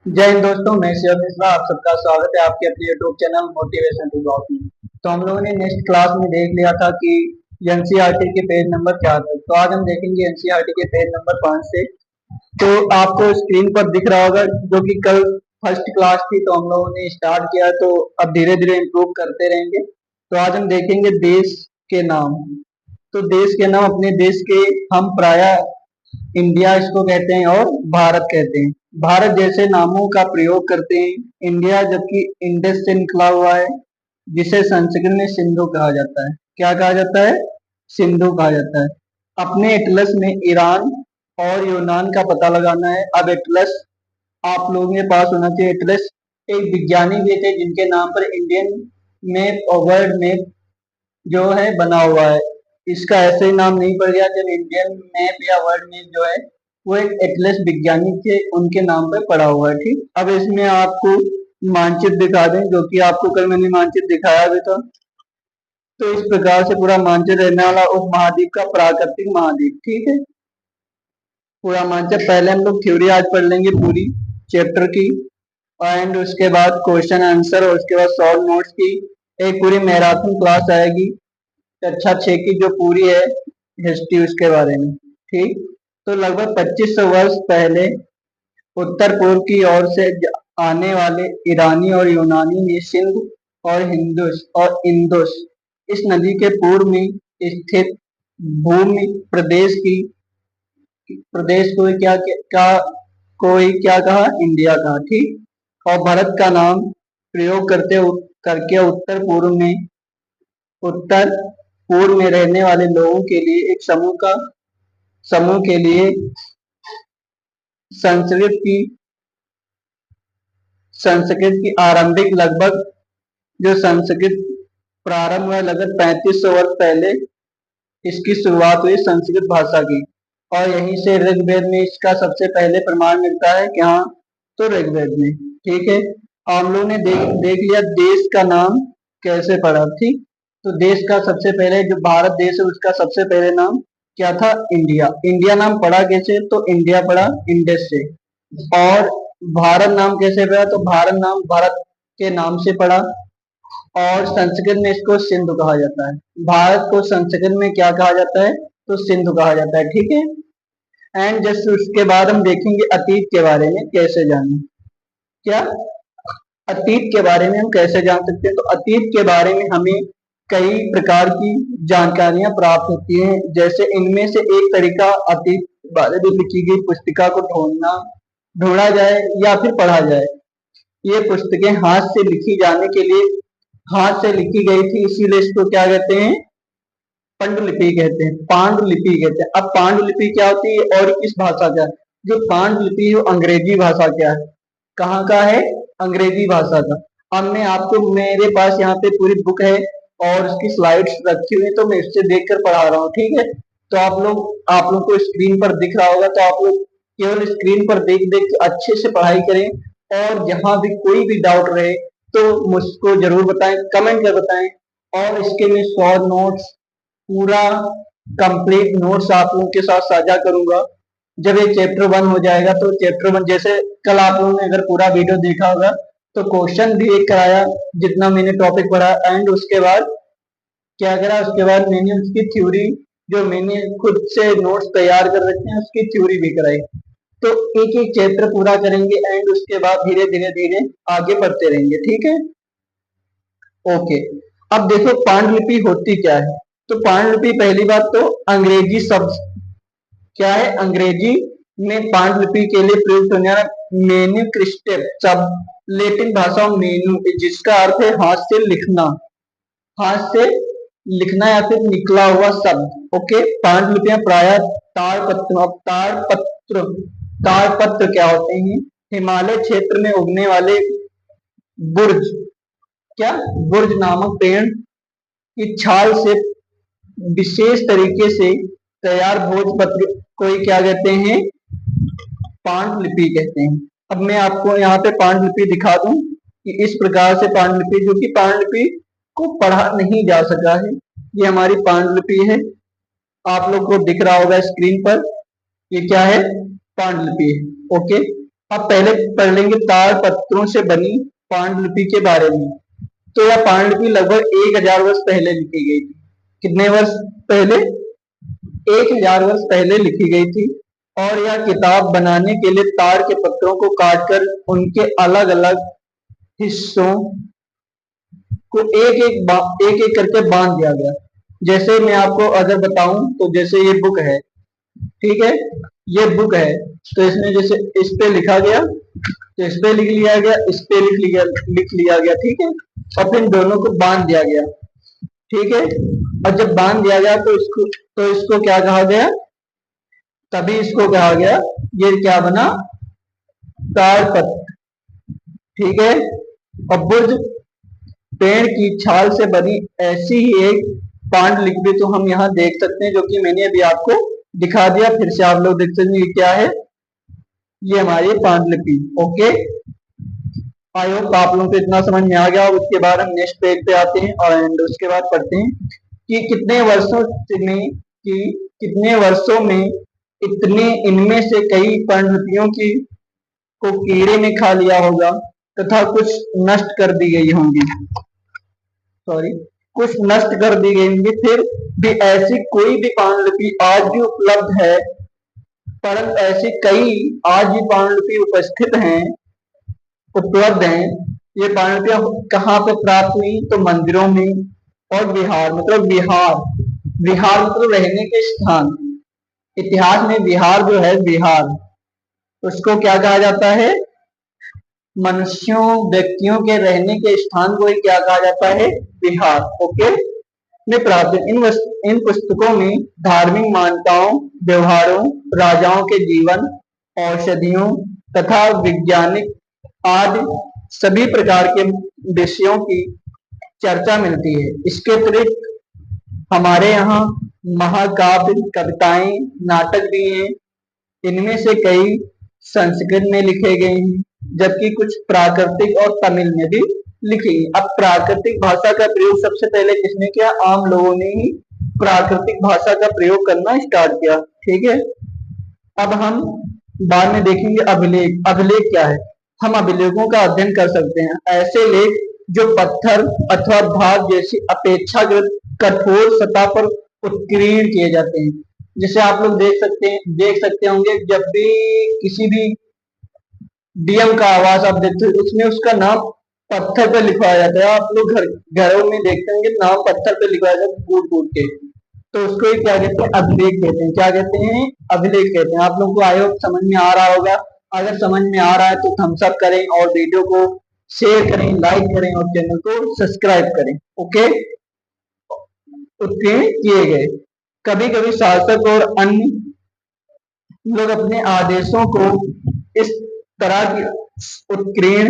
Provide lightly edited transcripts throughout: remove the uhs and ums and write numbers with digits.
जय हिंद दोस्तों, मैं शिव मिश्रा। आप सबका स्वागत है आपके अपने YouTube channel motivation to blog में। तो हम लोगों ने नेक्स्ट क्लास में देख लिया था कि एनसीईआरटी के पेज नंबर क्या था। तो आज हम देखेंगे एनसीईआरटी के पेज नंबर 5 से। तो आपको स्क्रीन पर दिख रहा होगा, जो कि कल फर्स्ट क्लास थी तो हम लोगों ने स्टार्ट किया, तो अब धीरे धीरे इम्प्रूव करते रहेंगे। तो आज हम देखेंगे देश के नाम। तो देश के नाम, अपने देश के हम प्राय इंडिया इसको कहते हैं और भारत कहते हैं। भारत जैसे नामों का प्रयोग करते हैं। इंडिया जबकि इंडस से निकला हुआ है, जिसे संस्कृत में सिंधु कहा जाता है। क्या कहा जाता है? सिंधु कहा जाता है। अपने एटलस में ईरान और यूनान का पता लगाना है। अब एटलस आप लोगों के पास होना चाहिए। एटलस एक विज्ञानी भी थे जिनके नाम पर इंडियन मैप और वर्ल्ड मैप जो है बना हुआ है। इसका ऐसे ही नाम नहीं पड़ गया, जब इंडियन मैप या वर्ल्ड मैप जो है वो एक एटलस विज्ञानी थे, उनके नाम पे पड़ा हुआ है। ठीक, अब इसमें आपको मानचित्र दिखा दें, जो कि आपको कल मैंने मानचित्र दिखाया भी था। तो इस प्रकार से पूरा मानचित्र रहने वाला उप महाद्वीप का प्राकृतिक महाद्वीप। ठीक है, पूरा मानचित्र। पहले हम लोग थ्योरी आज पढ़ लेंगे पूरी चैप्टर की, एंड उसके बाद क्वेश्चन आंसर, और उसके बाद शॉर्ट नोट्स की एक पूरी मैराथन क्लास आएगी कक्षा 6 की, जो पूरी है हिस्ट्री उसके बारे में। ठीक, तो लगभग 2500 वर्ष पहले उत्तर पूर्व की ओर से आने वाले ईरानी और यूनानी ने सिंध और हिंदुस और इंदुस इस नदी के पूर्व में स्थित भूमि प्रदेश को क्या कहा? इंडिया कहा। ठीक, और भारत का नाम प्रयोग करके उत्तर पूर्व में रहने वाले लोगों के लिए एक समूह के लिए संस्कृत की आरंभिक लगभग जो संस्कृत प्रारंभ हुआ लगभग 3500 वर्ष पहले इसकी शुरुआत हुई संस्कृत भाषा की। और यहीं से ऋग्वेद में इसका सबसे पहले प्रमाण मिलता है। क्या? तो ऋग्वेद में। ठीक है, हम लोग ने देख लिया देश का नाम कैसे पड़ा। ठीक, तो देश का सबसे पहले जो भारत देश है उसका सबसे पहले नाम क्या था? इंडिया। इंडिया नाम पड़ा कैसे? तो इंडिया पड़ा इंडस से। और भारत नाम कैसे पड़ा? तो भारत नाम भारत के नाम से पड़ा। और संस्कृत में इसको सिंधु कहा जाता है। भारत को संस्कृत में क्या कहा जाता है? तो सिंधु कहा जाता है। ठीक है, एंड जस्ट उसके बाद हम देखेंगे अतीत के बारे में कैसे जाने। क्या अतीत के बारे में हम कैसे जान सकते हैं? तो अतीत के बारे में हमें कई प्रकार की जानकारियां प्राप्त होती हैं। जैसे इनमें से एक तरीका अतीत बारे में लिखी गई पुस्तिका को ढूंढा जाए या फिर पढ़ा जाए। ये पुस्तकें हाथ से लिखी गई थी, इसीलिए इसको क्या कहते हैं? पांडुलिपि कहते हैं। पांडुलिपि कहते हैं। अब पांडुलिपि क्या होती है और इस भाषा का जो पांडुलिपि है वो अंग्रेजी भाषा क्या है? कहाँ का है? अंग्रेजी भाषा का। अब मैं आपको, मेरे पास यहाँ पे पूरी बुक है और उसकी स्लाइड्स रखी हुई है, तो मैं इससे देखकर पढ़ा रहा हूँ। ठीक है, तो आप लोग को स्क्रीन पर दिख रहा होगा, तो आप लोग केवल स्क्रीन पर देख देख के अच्छे से पढ़ाई करें। और जहां भी कोई भी डाउट रहे तो मुझको जरूर बताएं, कमेंट कर बताएं। और इसके मैं शॉर्ट नोट्स, पूरा कंप्लीट नोट्स आप लोगों के साथ साझा करूंगा जब ये चैप्टर 1 हो जाएगा। तो चैप्टर 1 जैसे कल आप लोगों ने अगर पूरा वीडियो देखा होगा तो क्वेश्चन भी एक कराया जितना मैंने टॉपिक पढ़ा, एंड उसके बाद क्या करा, उसके बाद मैंने उसकी थ्योरी जो मैंने खुद से नोट्स तैयार कर रखे हैं उसकी थ्योरी भी कराई। तो एक एक चैप्टर पूरा करेंगे, एंड उसके बाद धीरे धीरे धीरे आगे बढ़ते रहेंगे। ठीक है, ओके। अब देखो पांडुलिपि होती क्या है। तो पांडुलिपि पहली बात तो अंग्रेजी शब्द क्या है? अंग्रेजी में पांडुलिपि के लिए प्रयुक्त होने वाला मेन्यूस्क्रिप्ट शब्द लेटिन भाषा में मेन्यू, जिसका अर्थ है हाथ से लिखना, हाथ से लिखना या फिर निकला हुआ शब्द। ओके, पांडुलिपियां प्राय ताड़पत्र। अब ताड़पत्र क्या होते हैं? हिमालय क्षेत्र में उगने वाले बुर्ज, क्या बुर्ज नामक पेड़ की छाल से विशेष तरीके से तैयार भोजपत्र को ही क्या कहते हैं? पांडुलिपि कहते हैं। अब मैं आपको यहाँ पे पांडुलिपि दिखा दूं कि इस प्रकार से पांडुलिपि, जो कि पांडुलिपि को पढ़ा नहीं जा सका है, ये हमारी पांडुलिपि है। आप लोग को दिख रहा होगा स्क्रीन पर, ये क्या है? पांडुलिपि है। ओके, अब पहले पढ़ लेंगे ताड़ पत्रों से बनी पांडुलिपि के बारे में। तो यह पांडुलिपि लगभग 1000 वर्ष पहले लिखी गई थी। कितने वर्ष पहले? 1000 वर्ष पहले लिखी गई थी। और यह किताब बनाने के लिए ताड़ के पत्रों को काटकर उनके अलग अलग हिस्सों को एक एक करके बांध दिया गया। जैसे मैं आपको अगर बताऊं तो जैसे ये बुक है, ठीक है, ये बुक है, तो इसमें जैसे इस पे लिखा गया तो इस पे लिख लिया गया, इस पे लिख लिया गया, ठीक है, और फिर दोनों को बांध दिया गया, ठीक है। और जब बांध दिया गया तो इसको क्या कहा गया? तभी इसको कहा गया, ये क्या बना? ताड़पत्र, ठीक है। और बुर्ज पेड़ की छाल से बनी ऐसी ही एक पांडुलिपि तो हम यहाँ देख सकते हैं, जो कि मैंने अभी आपको दिखा दिया। फिर से आप लोग देख सकते हैं ये क्या है, ये हमारी पांडुलिपि। ओके, आई होप आप लोगों को इतना समझ में आ गया। और उसके बाद हम नेक्स्ट पेज पे आते हैं और उसके बाद पढ़ते हैं कि कितने वर्षों में इनमें से कई पांडुलिपियों की को कीड़े ने खा लिया होगा तथा कुछ नष्ट कर दी गई होंगी। सॉरी, कुछ नष्ट कर दी गई होंगी। फिर भी ऐसी कोई भी पांडुलिपि आज भी उपलब्ध है, परंतु ऐसी कई आज भी पांडुलिपि उपलब्ध हैं। ये पांडुलिपियां कहाँ पे प्राप्त हुई? तो मंदिरों में और विहार मतलब रहने के स्थान। इतिहास में विहार जो है, विहार, उसको क्या कहा जाता है? मनुष्यों व्यक्तियों के रहने के स्थान को ही क्या कहा जाता है? विहार। ओके, में प्राप्त इन पुस्तकों में धार्मिक मान्यताओं, व्यवहारों, राजाओं के जीवन, औषधियों तथा वैज्ञानिक आदि सभी प्रकार के विषयों की चर्चा मिलती है। इसके अतिरिक्त हमारे यहाँ महाकाव्य, कविताएं, नाटक भी हैं। इनमें से कई संस्कृत में लिखे गए हैं, जबकि कुछ प्राकृतिक और तमिल में भी लिखी। अब प्राकृतिक भाषा का प्रयोग सबसे पहले किसने किया? आम लोगों ने ही प्राकृतिक भाषा का प्रयोग करना स्टार्ट किया, ठीक है। अब हम बाद में देखेंगे अभिलेख। अभिलेख क्या है? हम अभिलेखों का अध्ययन कर सकते हैं, ऐसे लेख जो पत्थर अथवा धातु जैसी अपेक्षाकृत कठोर सतह पर उत्कीर्ण किए जाते हैं। जिसे आप लोग देख सकते होंगे, जब भी किसी भी डीएम का आवास आप देखते हो, उसमें उसका नाम पत्थर पे लिखवाया जाता है। आप लोग घरों में देखते होंगे, नाम पत्थर पे लिखवाया जाता है कूट कूट के। तो उसको ही क्या कहते हैं? अभिलेख कहते हैं। क्या कहते हैं? अभिलेख कहते हैं। आप लोगों को आई होप समझ में आ रहा होगा। अगर समझ में आ रहा है तो थम्स अप करें और वीडियो को शेयर करें, लाइक करें और चैनल को सब्सक्राइब करें। ओके, उत्कीर्ण किए गए। कभी कभी शासक और अन्य लोग अपने आदेशों को इस तरह की उत्कीर्ण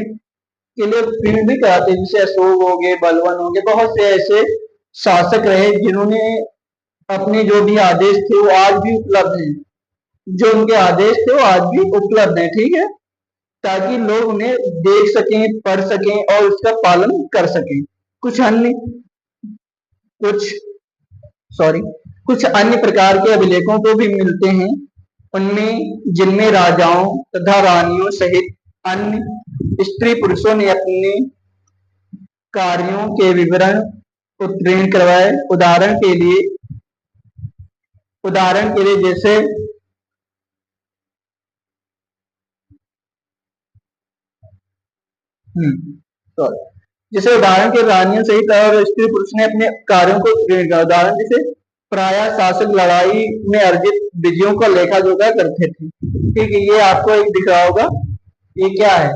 के लिए उत्कीर्ण भी कराते हैं। जैसे अशोक हो गए, बलवन हो गए, बहुत से ऐसे शासक रहे जिन्होंने अपने जो भी आदेश थे वो आज भी उपलब्ध हैं। जो उनके आदेश थे वो आज भी उपलब्ध हैं, ठीक है, ताकि लोग उन्हें देख सकें, पढ़ सकें और उसका पालन कर सकें। कुछ अन्य प्रकार के अभिलेखों को भी मिलते हैं, उनमें जिनमें राजाओं तथा रानियों सहित अन्य स्त्री पुरुषों ने अपने कार्यों के विवरण उत्कीर्ण करवाए। उदाहरण के लिए जैसे उदाहरण के रानियों सहित और स्त्री पुरुष ने अपने कार्यों को उत्कीर्ण किया। उदाहरण जैसे प्रायः शासक लड़ाई में अर्जित विजयों का लेखा जोखा करते थे, ठीक है। ये आपको एक दिख रहा होगा, ये क्या है?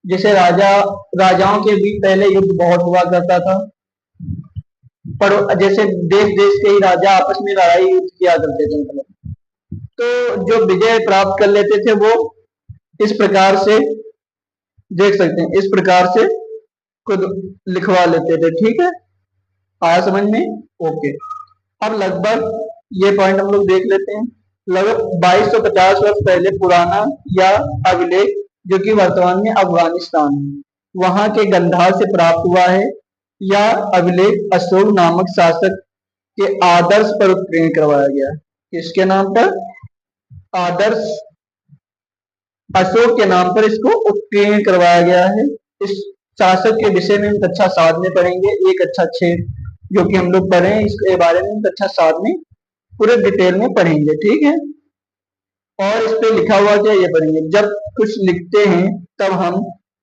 जैसे राजाओं के बीच पहले युद्ध बहुत हुआ करता था, पर जैसे देश देश के ही राजा आपस में लड़ाई युद्ध किया करते थे, मतलब तो जो विजय प्राप्त कर लेते थे वो इस प्रकार से देख सकते हैं, इस प्रकार से खुद लिखवा लेते थे, ठीक है। आया समझ में? ओके, अब लगभग ये पॉइंट हम लोग देख लेते हैं। लगभग 2250 वर्ष पहले पुराना या अभिलेख, जो कि वर्तमान में अफगानिस्तान है, वहां के गंधार से प्राप्त हुआ है। यह अभिलेख अशोक नामक शासक के आदर्श पर उत्कीर्ण करवाया गया है। किसके नाम पर? आदर्श अशोक के नाम पर इसको उत्कीर्ण करवाया गया है। इस शासक के विषय में हम कक्षा 7 में पढ़ेंगे। ये कक्षा 6 जो कि हम लोग पढ़े हैं, इसके बारे में हम कक्षा 7 में पूरे डिटेल में पढ़ेंगे, ठीक है। और इस पे लिखा हुआ क्या ये पढ़ेंगे। जब कुछ लिखते हैं तब हम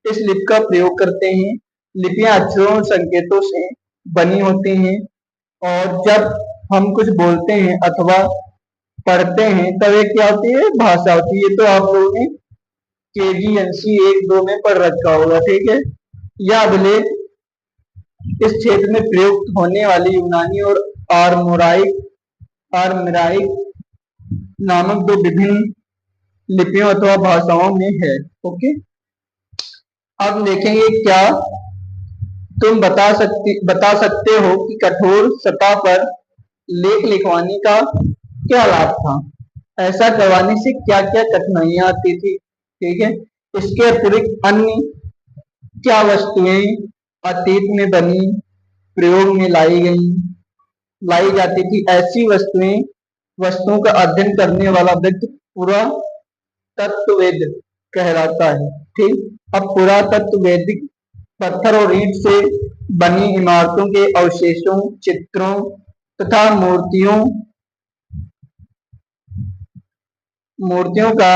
इस लिपि का प्रयोग करते हैं। लिपियां अक्षरों और संकेतों से बनी होती हैं, और जब हम कुछ बोलते हैं अथवा पढ़ते हैं तब एक क्या होती है, भाषा होती है। ये तो आप लोगों ने KG/NC 1-2 में पढ़ रखा होगा, ठीक है। यह अभिलेख इस क्षेत्र में प्रयुक्त होने वाली यूनानी और आर्मराइक नामक 2 विभिन्न लिपियों अथवा भाषाओं में है। ओके, अब देखेंगे क्या तुम बता सकते हो कि कठोर सतह पर लेख लिखवाने का क्या लाभ था। ऐसा करवाने से क्या क्या कठिनाइयां आती थी, ठीक है। इसके अतिरिक्त अन्य क्या वस्तुएं अतीत में बनी प्रयोग में लाई जाती थी। ऐसी वस्तुओं का अध्ययन करने वाला व्यक्ति पुरातत्ववेद कहलाता है, ठीक। अब पुरातत्ववेदिक पत्थर और ईंट से बनी इमारतों के अवशेषों, चित्रों तथा मूर्तियों का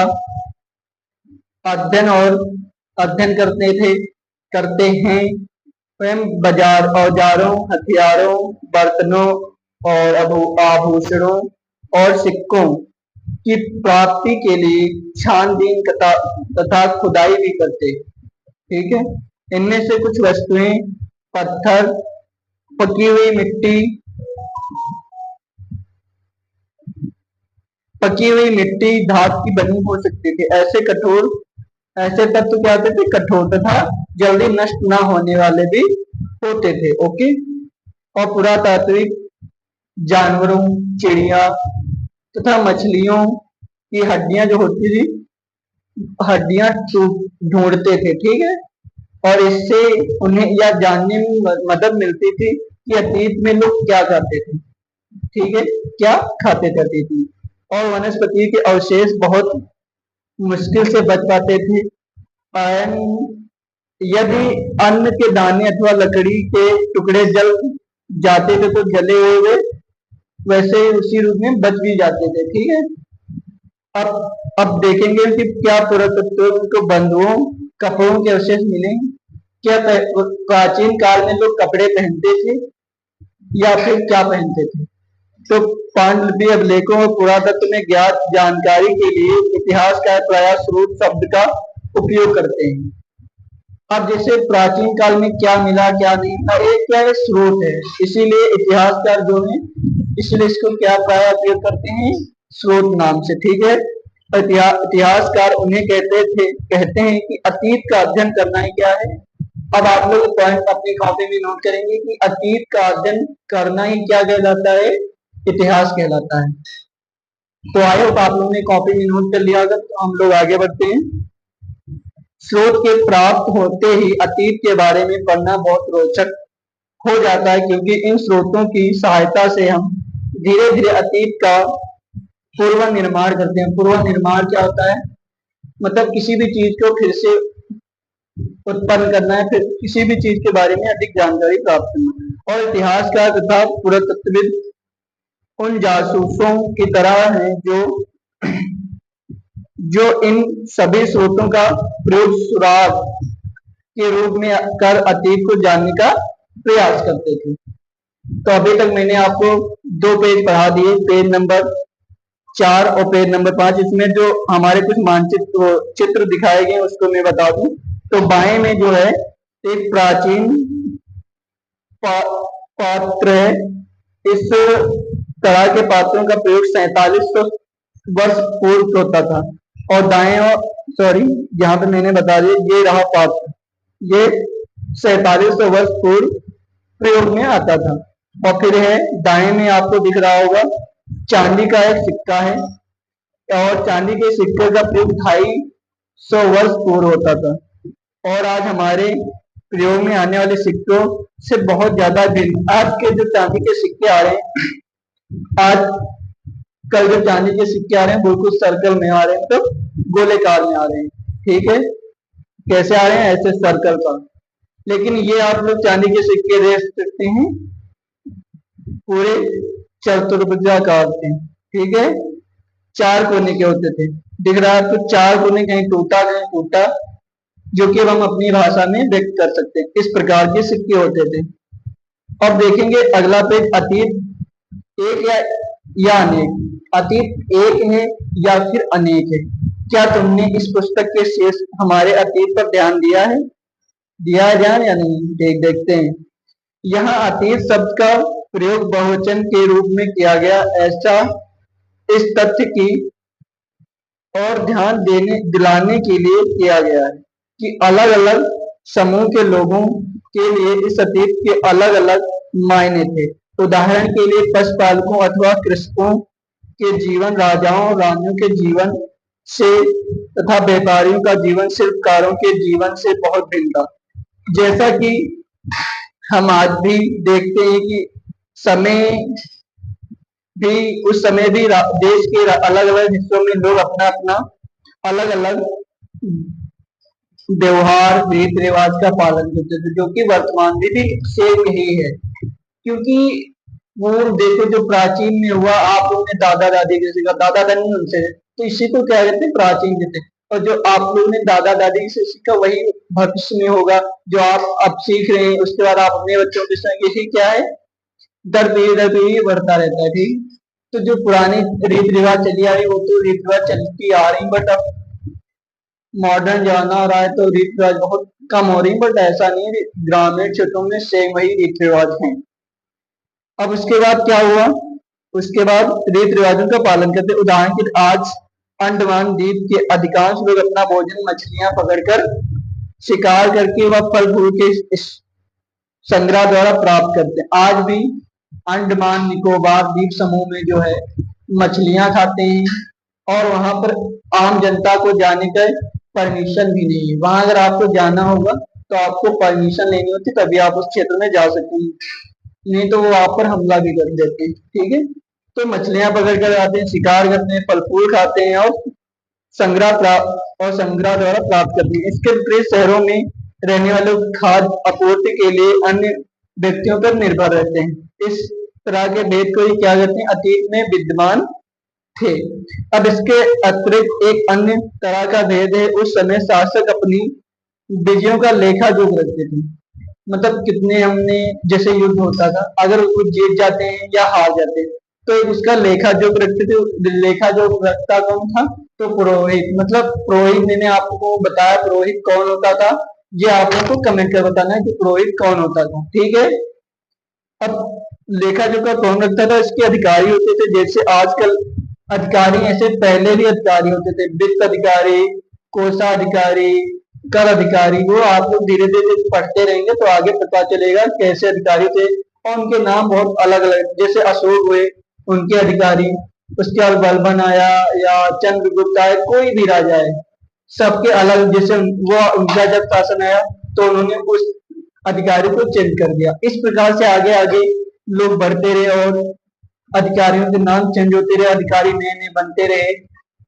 अध्ययन करते हैं। स्वयं बाजार औजारों, हथियारों, बर्तनों और आभूषणों और सिक्कों की प्राप्ति के लिए छानबीन तथा खुदाई भी करते, ठीक है। इनमें से कुछ वस्तुएं पत्थर, पकी हुई मिट्टी, धातु की बनी हो सकती थी। ऐसे तत्व क्या होते थे, कठोर तथा जल्दी नष्ट ना होने वाले भी होते थे। ओके, और पुरातात्विक जानवरों, चिड़िया तथा मछलियों की हड्डियां जो होती थी, हड्डियां ढूंढते थे, ठीक है। और इससे उन्हें यह जानने में मदद मिलती थी कि अतीत में लोग क्या करते थे, ठीक है, क्या खाते थे अतीत। और वनस्पति के अवशेष बहुत मुश्किल से बच पाते थे। यदि अन्न के दाने अथवा लकड़ी के टुकड़े जल जाते थे तो जले हुए वैसे ही उसी रूप में बच भी जाते थे, ठीक है। अब देखेंगे कि क्या पुरातत्व को बंधुओं कपड़ों के अवशेष मिले। क्या प्राचीन काल में लोग कपड़े पहनते थे या फिर क्या पहनते थे। तो पांडुलिपि अभिलेखों और पुरातत्व में ज्ञात जानकारी के लिए इतिहासकार प्रायः स्रोत शब्द का उपयोग करते हैं। अब जैसे प्राचीन काल में क्या मिला क्या नहीं मिला, एक क्या है, स्रोत है। इसीलिए इतिहासकार जो है इसलिए इसको क्या प्रायः उपयोग करते हैं, स्रोत नाम से, ठीक है। इतिहासकार उन्हें कहते हैं कि अतीत का अध्ययन करना ही क्या है। अब आप लोग पॉइंट अपनी कॉपी में नोट करेंगे कि अतीत का अध्ययन करना ही क्या कहलाता है, इतिहास कहलाता है। तो आई होप आप लोगों ने कॉपी में नोट कर लिया होगा। तो हम लोग आगे बढ़ते हैं। स्रोत के प्राप्त होते ही अतीत के बारे में पढ़ना बहुत रोचक हो जाता है, क्योंकि इन स्रोतों की सहायता से हम धीरे धीरे अतीत का पूर्व निर्माण करते हैं। पूर्व निर्माण क्या होता है, मतलब किसी भी चीज को फिर से उत्पन्न करना है, फिर किसी भी चीज के बारे में अधिक जानकारी प्राप्त करना। और इतिहासकार तथा पुरातत्वविद उन जासूसों की तरह हैं जो इन सभी स्रोतों का प्रयोग सुराग के रूप में कर अतीत को जानने का प्रयास करते थे। तो अभी तक मैंने आपको 2 पेज पढ़ा दिए, पेज नंबर 4 और पेज नंबर 5। इसमें जो हमारे कुछ मानचित्र चित्र दिखाए गए उसको मैं बता दूं। तो बाएं में जो है एक प्राचीन पात्र है। इस तरह के पात्रों का प्रयोग 4700 वर्ष पूर्व होता था। और दाएं यहाँ पे मैंने बता दिया, ये रहा पात्र, ये 4700 वर्ष पूर्व प्रयोग में आता था। और फिर है दाएं में आपको दिख रहा होगा चांदी का एक सिक्का है, और चांदी के सिक्के का प्रयोग 250 वर्ष पूर्व होता था। और आज हमारे प्रयोग में आने वाले सिक्कों से बहुत ज्यादा भिन्न आज के जो चांदी के सिक्के आ रहे हैं, आज कल जो चांदी के सिक्के आ रहे हैं बिल्कुल सर्कल में आ रहे हैं, तो गोलेकार में आ रहे हैं। ठीक है, कैसे आ रहे हैं, ऐसे सर्कल का। लेकिन ये आप लोग चांदी के सिक्के देख सकते हैं, पूरे चतुर्भुजाकार थे, ठीक है, चार कोने के होते थे। दिख रहा है आपको, चार कोने, कहीं टूटा कहीं फूटा, जो कि हम अपनी भाषा में व्यक्त कर सकते हैं। इस प्रकार के सिक्के होते थे। अब देखेंगे अगला पेज, अतीत एक या अनेक। अतीत एक है या फिर अनेक है? क्या तुमने इस पुस्तक के शेष हमारे अतीत पर ध्यान दिया है ध्यान या नहीं? देखते हैं। यहाँ अतीत शब्द का प्रयोग बहुवचन के रूप में किया गया, ऐसा इस तथ्य की और ध्यान दिलाने के लिए किया गया है कि अलग अलग समूह के लोगों के लिए इस अतीत के अलग अलग मायने थे। उदाहरण के लिए पशुपालकों अथवा कृषकों के जीवन राजाओं और रानियों के जीवन से तथा व्यापारियों का जीवन शिल्पकारों के जीवन से बहुत भिन्न था। जैसा कि हम आज भी देखते हैं कि उस समय भी देश के अलग अलग हिस्सों में लोग अपना अपना अलग अलग व्यवहार रीति रिवाज का पालन करते थे, जो कि वर्तमान में भी सेम यही है। क्योंकि वो देखो, जो प्राचीन में हुआ, आप लोगों ने दादा दादी के सीखा, दादा दादी उनसे, तो इसी को क्या कहते हैं, प्राचीन कहते हैं। और जो आप लोगों ने दादा दादी से सीखा वही भविष्य में होगा, जो आप अब सीख रहे हैं, उसके बाद आप अपने बच्चों के साथ, यही क्या है, दर पीढ़ी बढ़ता रहता है। ठीक, तो जो पुरानी रीति रिवाज चली आ रही, वो तो रीति रिवाज चलती आ रही, बट अब मॉडर्न जमाना आ रहा है तो रीति रिवाज बहुत कम हो रही, बट ऐसा नहीं है, ग्रामीण क्षेत्रों में सेम वही रीति रिवाज है। अब उसके बाद क्या हुआ, उसके बाद रीति रिवाजों का पालन करते। उदाहरण के लिए आज अंडमान द्वीप के अधिकांश लोग अपना भोजन मछलियां पकड़कर शिकार करके व फल फूल के संग्रह द्वारा प्राप्त करते हैं। आज भी अंडमान निकोबार द्वीप समूह में जो है मछलियां खाते हैं, और वहां पर आम जनता को जाने का परमिशन भी नहीं है। वहां अगर आपको जाना होगा तो आपको परमिशन लेनी होती, तभी आप उस क्षेत्र में जा सकते हैं, नहीं तो वो आप पर हमला भी कर देते हैं। ठीक है, तो मछलियां पकड़ कर आते हैं, शिकार करते हैं, फल फूल खाते हैं, और संग्रह द्वारा प्राप्त करते हैं। इसके विपरीत शहरों में रहने वाले खाद्य आपूर्ति के लिए अन्य व्यक्तियों पर निर्भर रहते हैं। इस तरह के भेद को ही क्या कहते हैं, अतीत में विद्यमान थे। अब इसके अतिरिक्त एक अन्य तरह का भेद है, उस समय शासक अपनी विजयों का लेखा जोख रखते थे। मतलब कितने हमने, जैसे युद्ध होता था, अगर वो जीत जाते हैं या हार जाते हैं तो उसका लेखा जोख रखते थे। लेखा जोख रखता कौन था, तो पुरोहित। मतलब पुरोहित, मैंने आपको बताया पुरोहित कौन होता था, ये आप लोगों को कमेंट कर बताना है कि पुरोहित कौन होता था। ठीक है, अब लेखा जोखा कौन रखता था, इसके अधिकारी होते थे। जैसे आजकल अधिकारी, ऐसे पहले भी अधिकारी होते थे, वित्त अधिकारी, कोषाधिकारी, कर अधिकारी। वो आप लोग धीरे धीरे पढ़ते रहेंगे तो आगे पता चलेगा कैसे अधिकारी थे, और उनके नाम बहुत अलग अलग, जैसे अशोक हुए उनके अधिकारी, उसके बाद बलबन आया या चंद्रगुप्त आया, कोई भी राजा है, सबके अलग। जैसे वो उनका जब शासन आया तो उन्होंने उस अधिकारी को चेंज कर दिया। इस प्रकार से आगे आगे लोग बढ़ते रहे और अधिकारियों के नाम चेंज होते रहे, अधिकारी नए नए बनते रहे।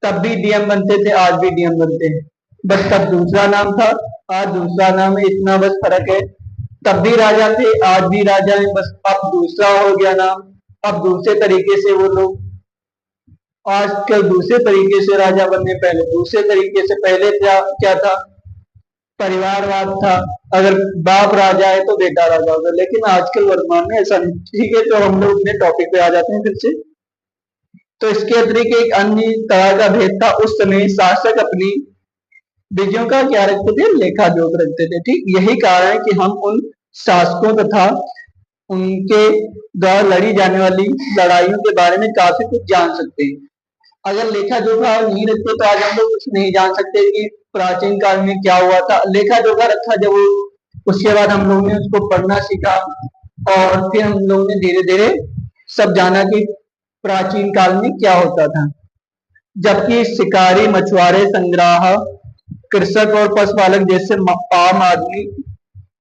तब भी डीएम बनते थे, आज भी डीएम बनते हैं, बस तब दूसरा नाम था, आज दूसरा नाम है, इतना बस फर्क है। तब भी राजा थे, आज भी राजा है, बस अब दूसरा हो गया नाम। अब दूसरे तरीके से वो लोग आजकल दूसरे तरीके से राजा बनने, पहले दूसरे तरीके से, पहले क्या था, परिवारवाद था, अगर बाप राजा है तो बेटा राजा होगा, लेकिन आजकल वर्तमान में ऐसा नहीं। ठीक है, तो हम लोग अपने टॉपिक पे आ जाते हैं फिर से। तो इसके अतिरिक्त एक अन्य तरह का भेद था, उस समय शासक अपनी विजयों का क्या रखते थे, लेखा जोख रखते थे। ठीक, यही कारण है कि हम उन शासकों तथा उनके द्वारा लड़ी जाने वाली लड़ाइयों के बारे में काफी कुछ जान सकते हैं। अगर लेखा जोखा नहीं रखते तो आज हम लोग कुछ नहीं जान सकते कि प्राचीन काल में क्या हुआ था। लेखा जोखा रखा जब उसके बाद हम लोगों ने उसको पढ़ना सीखा, और फिर हम लोगों ने धीरे धीरे सब जाना कि प्राचीन काल में क्या होता था। जबकि शिकारी, मछुआरे, संग्राहक, कृषक और पशुपालक जैसे आम आदमी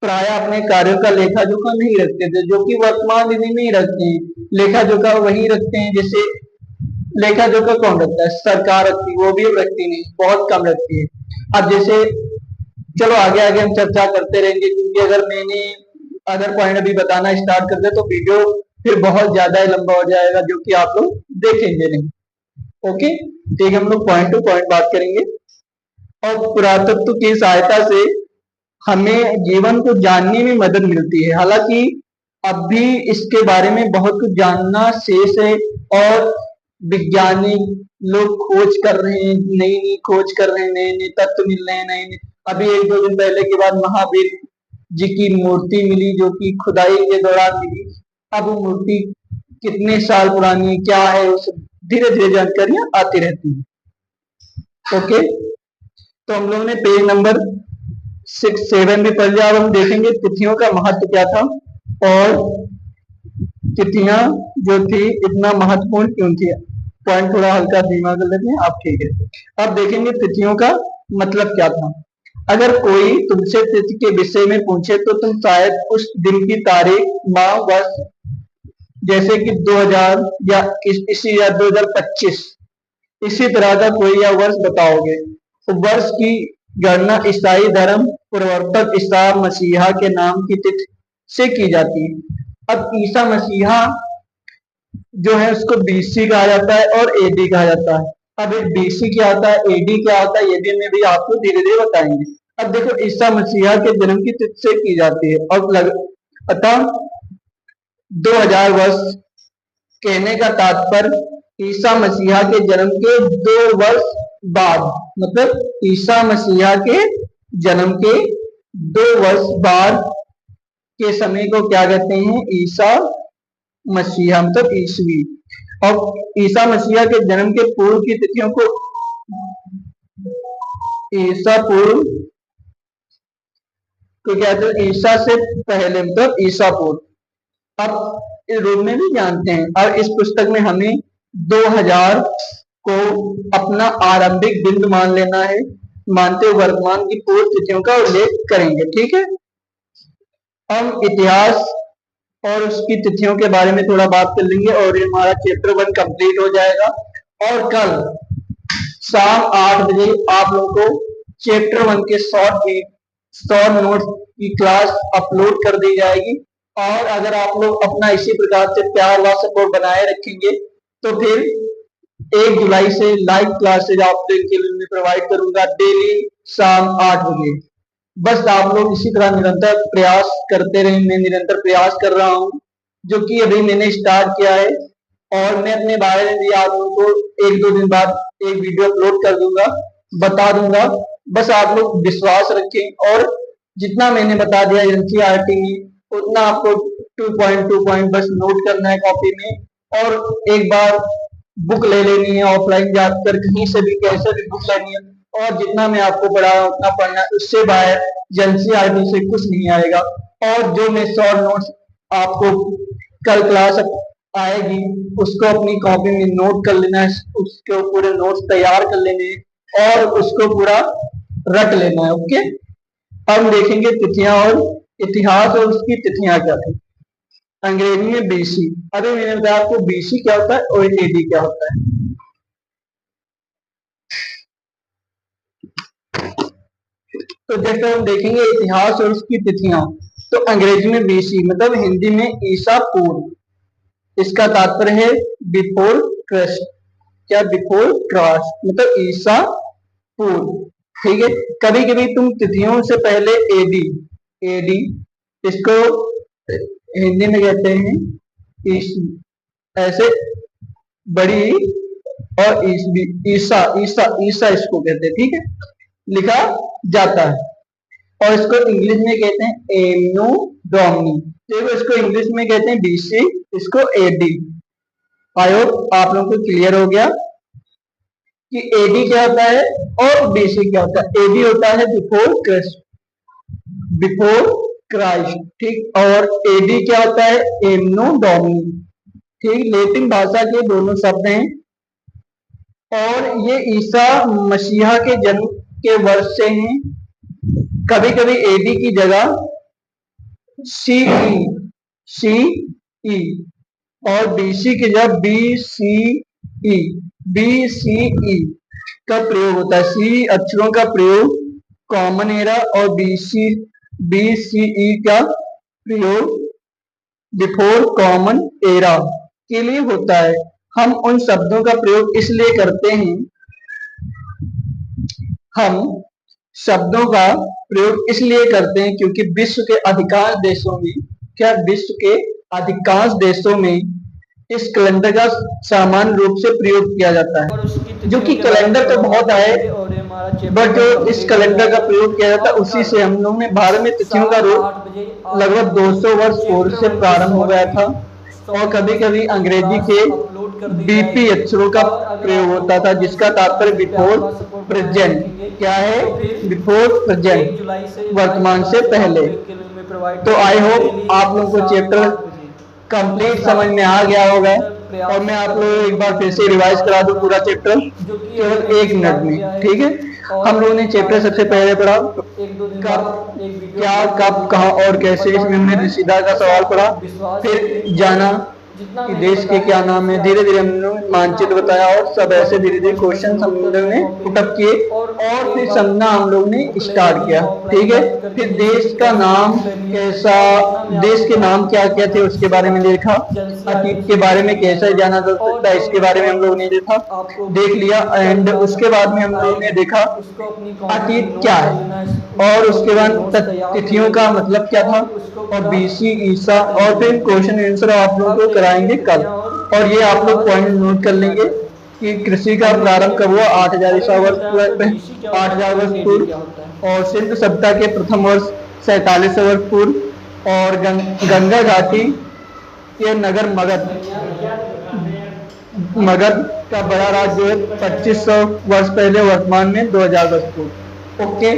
प्राय अपने कार्यों का लेखा जोखा नहीं रखते थे, जो कि वर्तमान दिन में ही रखते हैं। लेखा जोखा वही रखते हैं, जैसे लेखा जोखा कौन रखता है, सरकार रखती है, वो भी रखती नहीं, बहुत कम रखती है। अब जैसे चलो आगे आगे हम चर्चा करते रहेंगे, क्योंकि अगर मैंने अगर पॉइंट अभी बताना स्टार्ट कर दे तो वीडियो फिर बहुत ज्यादा ही लंबा हो जाएगा, जो कि आप लोग देखेंगे नहीं। ओके, ठीक है, हम लोग पॉइंट टू पॉइंट बात करेंगे। और पुरातत्व की सहायता से हमें जीवन को जानने में मदद मिलती है। हालांकि अब भी इसके बारे में बहुत कुछ जानना शेष है, और वैज्ञानिक लोग खोज कर रहे हैं, नई नई खोज कर रहे हैं, नए नए तत्व मिल रहे हैं, नए नए। अभी एक दो दिन पहले के बाद महावीर जी की मूर्ति मिली, जो कि खुदाई के दौरान मिली। अब वो मूर्ति कितने साल पुरानी है, क्या है, उस धीरे धीरे जानकारियां आती रहती है। ओके, तो हम लोगों ने पेज नंबर 6-7 भी पढ़ लिया। अब हम देखेंगे तिथियों का महत्व क्या था, और तिथियां जो थी इतना महत्वपूर्ण क्यों थी। पॉइंट थोड़ा हल्का धीमा कर लेते हैं आप, ठीक है। अब देखेंगे तिथियों का मतलब क्या था। अगर कोई तुमसे तिथि के विषय में पूछे तो तुम शायद उस दिन की तारीख, माह, वर्ष, जैसे कि 2000 या इसी या 2025 इसी तरह का कोई या वर्ष बताओगे। तो वर्ष की गणना ईसाई धर्म प्रवर्तक ईसा मसीहा के नाम की तिथि से की जाती है। अब ईसा मसीहा जो है उसको बीसी कहा जाता है और एडी कहा जाता है। अब बीसी क्या होता है, एडी क्या होता है, ये भी मैं भी आपको धीरे धीरे बताएंगे। अब देखो, ईसा मसीहा के जन्म की तिथि से की जाती है, और अतः 2000 वर्ष कहने का तात्पर्य ईसा मसीहा के जन्म के 2 वर्ष बाद, मतलब ईसा मसीहा के जन्म के 2 वर्ष बाद के समय को क्या कहते हैं, ईसा मसीहा, मतलब ईसवी। और ईसा मसीहा के जन्म के पूर्व की तिथियों को ईसा पूर्व को क्या कहते हैं, ईसा से पहले, मतलब ईसा पूर्व। अब इस रूप में भी जानते हैं। और इस पुस्तक में हमें 2000 को अपना आरंभिक बिंदु मान लेना है, मानते हुए वर्तमान की पूर्व तिथियों का उल्लेख करेंगे, ठीक है। हम इतिहास और उसकी तिथियों के बारे में थोड़ा बात कर लेंगे, और ये हमारा चैप्टर 1 कंप्लीट हो जाएगा। और कल शाम 8 बजे आप लोगों को चैप्टर 1 के शॉर्ट नोट्स की क्लास अपलोड कर दी जाएगी। और अगर आप लोग अपना इसी प्रकार से प्यार व सपोर्ट बनाए रखेंगे तो फिर 1 जुलाई से लाइव क्लासेज आप लोग के लिए प्रोवाइड करूंगा, डेली शाम 8 बजे। बस आप लोग इसी तरह निरंतर प्रयास करते रहें। मैं निरंतर प्रयास कर रहा हूँ, जो कि अभी मैंने स्टार्ट किया है, और मैं अपने बारे में भी आप लोगों को 1-2 दिन बाद एक वीडियो अपलोड कर दूंगा, बता दूंगा। बस आप लोग विश्वास रखें, और जितना मैंने बता दिया एनसीईआरटी में उतना आपको 2 पॉइंट बस नोट करना है कॉपी में, और एक बार बुक ले लेनी है, ऑफलाइन जाकर कहीं से भी कैसे भी बुक लेनी है। और जितना मैं आपको पढ़ाया उतना पढ़ना है, उससे बाहर एनसीईआरटी से कुछ नहीं आएगा। और जो मैं शॉर्ट नोट्स आपको कल क्लास आएगी उसको अपनी कॉपी में नोट कर लेना है, उसके पूरे नोट्स तैयार कर लेने और उसको पूरा रट लेना है। ओके, हम देखेंगे तिथियां और इतिहास और उसकी तिथियां क्या थी। अंग्रेजी में बीसी, अभी मैंने बताया आपको बीसी क्या होता है और एडी क्या होता है। तो जैसे हम देखेंगे इतिहास और उसकी तिथियां, तो अंग्रेजी में बीसी मतलब हिंदी में ईसा पूर्व, इसका तात्पर्य है बिफोर क्राइस्ट। क्या बिफोर क्राइस्ट मतलब ईसा पूर्व, ठीक है। कभी कभी तुम तिथियों से पहले एडी, एडी इसको हिंदी में कहते हैं ईस्वी, ऐसे बड़ी, और ईस्वी ईसा ईसा ईसा इसको कहते हैं, ठीक है, लिखा जाता है। और इसको इंग्लिश में कहते हैं एमनो डोमनी, देखो इसको इंग्लिश में कहते हैं बीसी, इसको एडी। आई होप आप लोगों को क्लियर हो गया कि एडी क्या होता है और बीसी क्या होता है। एडी होता है बिफोर क्राइस्ट, बिफोर क्राइस्ट, ठीक। और एडी क्या होता है, एमनो डोमनी, ठीक। लेटिन भाषा के दोनों शब्द हैं, और ये ईसा मसीहा के जन्म के वर्ष से हैं। कभी कभी एडी की जगह सीई, सीई और बीसी की जगह बीसीई, बीसीई का प्रयोग होता है, सी अक्षरों का प्रयोग कॉमन एरा और BCE का प्रयोग बिफोर कॉमन एरा के लिए होता है। हम उन शब्दों का प्रयोग इसलिए करते हैं, हम शब्दों का प्रयोग इसलिए करते हैं क्योंकि विश्व के अधिकांश देशों में इस कैलेंडर का सामान्य रूप से प्रयोग किया जाता है। जो कि कैलेंडर तो बहुत आए, बट जो इस कैलेंडर का प्रयोग किया जाता है उसी से हम लोग ने भारत में तिथियों का रूप लगभग 200 वर्ष पूर्व से प्रारंभ हो गया था। और कभी कभी अंग्रेजी के BP अक्षरों का प्रयोग होता था, जिसका तात्पर्य बिफोर प्रेजेंट क्या है, बिफोर प्रेजेंट वर्तमान से पहले। तो आई होप आप लोगों को चैप्टर कंप्लीट समझ में आ गया होगा, और मैं आप लोगों को एक बार फिर से रिवाइज करा दूं पूरा चैप्टर केवल 1 मिनट में, ठीक है। हम लोगों ने चैप्टर सबसे पहले पढ़ा कब, क्या, कब, कहाँ और कैसे। इसमें हमने रिश्तेदार का सवाल पढ़ा, फिर जाना कि देश के क्या नाम है। धीरे धीरे हमने मानचित्र बताया और सब ऐसे धीरे धीरे क्वेश्चन हम लोगों ने पुटअप किए और फिर समझना हम लोग ने स्टार्ट किया, ठीक है। फिर देश का नाम कैसा, देश के नाम क्या क्या थे उसके बारे में देखा, अतीत के बारे में कैसे जाना जा सकता है इसके बारे में हम लोग ने देख लिया। एंड उसके बाद में हम लोग ने देखा अतीत क्या है, और उसके बाद तिथियों का मतलब क्या था, और BC ईसा, और फिर क्वेश्चन आंसर आप लोगों को कराएंगे कल। और ये आप लोग पॉइंट नोट कर लेंगे कि कृषि का प्रारंभ कब हुआ, 8000 ईसा वर्ष 8000 वर्ष पूर्व, और सिंधु सभ्यता के प्रथम वर्ष 4700 वर्ष पूर्व, और गंगा घाटी के नगर मगध का बड़ा राज्य 2500 वर्ष पहले, वर्तमान में 2000 वर्ष पूर्व। ओके,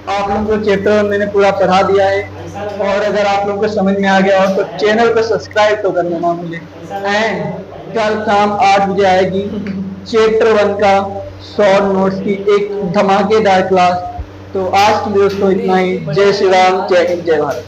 आप लोगों को चैप्टर मैंने पूरा पढ़ा दिया है, और अगर आप लोगों को समझ में आ गया हो तो चैनल को सब्सक्राइब तो कर लेना मुझे। एंड कल शाम 8 बजे आएगी चैप्टर 1 का शॉर्ट नोट्स की एक धमाकेदार क्लास। तो आज के लिए दोस्तों इतना ही। जय श्री राम, जय हिंद, जय भारत।